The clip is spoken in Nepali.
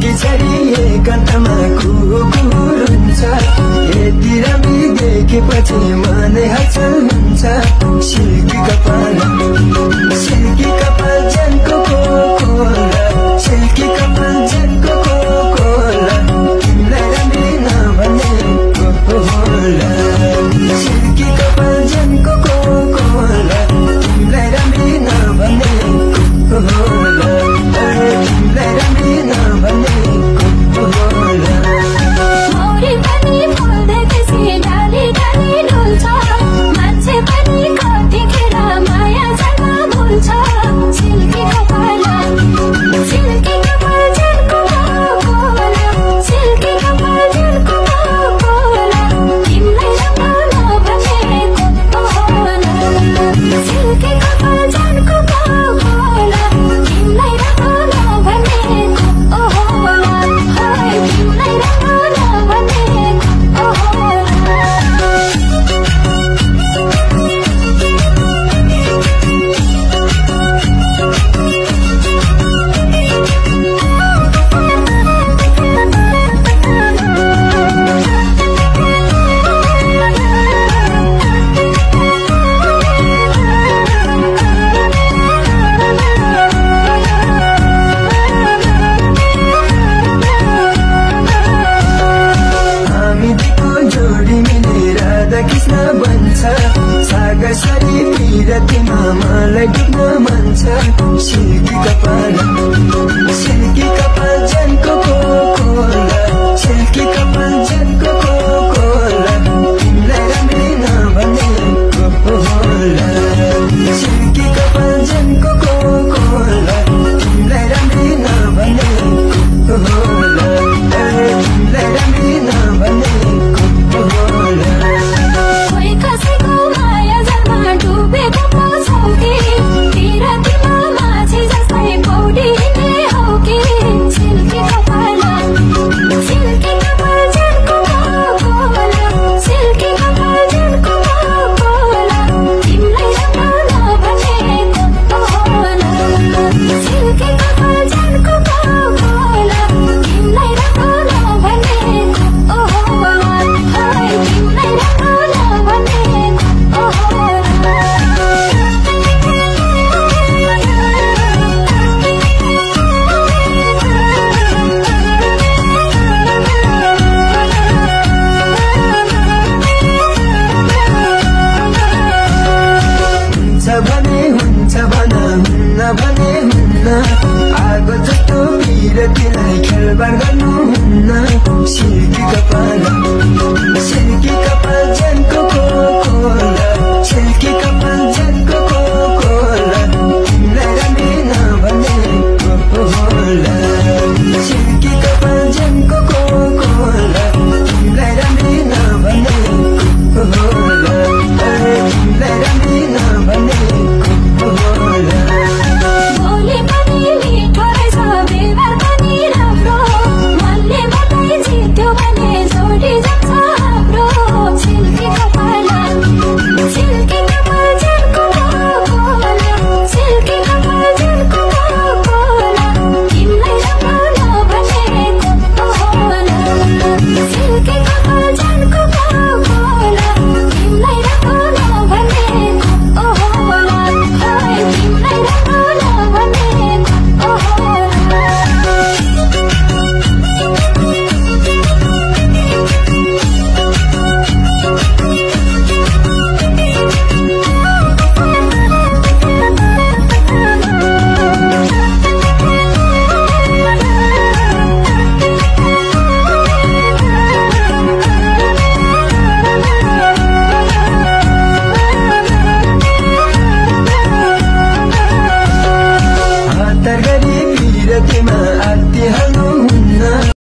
कि छरी एकान्तमा कुकुर हुन्छ यति रामी देखेपछि मनै हलचल हुन्छ सिल्की कपाल जनको कोला सिल्की कपाल जनको कोला तिमीलाई राम्री नभनेको होला सिल्की कपाल जनको कोला तिमीलाई राम्री नभनेको होला तिमीलाई राम्री नभनेको होला मौरी पनि फुल्दैपछि डाली डाली डुल्छ मान्छे पनि कतिखेर माया जान भुल्छ सिल्की कपाल जनको कोला सिल्की कपाल जनको कोला तिमीलाई राम्रो नभनेको होला सिल्की कपाल जनको कोला तिमीलाई राम्रो नभनेको होला तिमीलाई राम्रो नभनेको होला कृष्ण बन्छ सागर सरी पिरतीमा मलाई डुब्न मन छ सिल्की कपाल जनको कोला सिल्की कपाल जनको कोला तिमीलाई राम्री नभनेको होला सिल्की कपाल जनको कोला तिमीलाई राम्री नभनेको होला तिमीलाई राम्री नभनेको होला कसैको माया जालमा डुबेको पो छौ कि पिरतीमा माछी जस्तै पौडी हिँड्ने हौ कि सिल्की कपाल जनको कोला सिल्की कपाल जनको कोला तिमीलाई राम्रो नभनेको होला सिल्की कपाल जनको कोला तिमीलाई राम्रो नभनेको होला तिमीलाई राम्रो हुन्छ भन हुन्न भने हुन्न आगो जस्तो पिरतीलाई खेलबाड गर्नु हुन्न सिल्की कपाल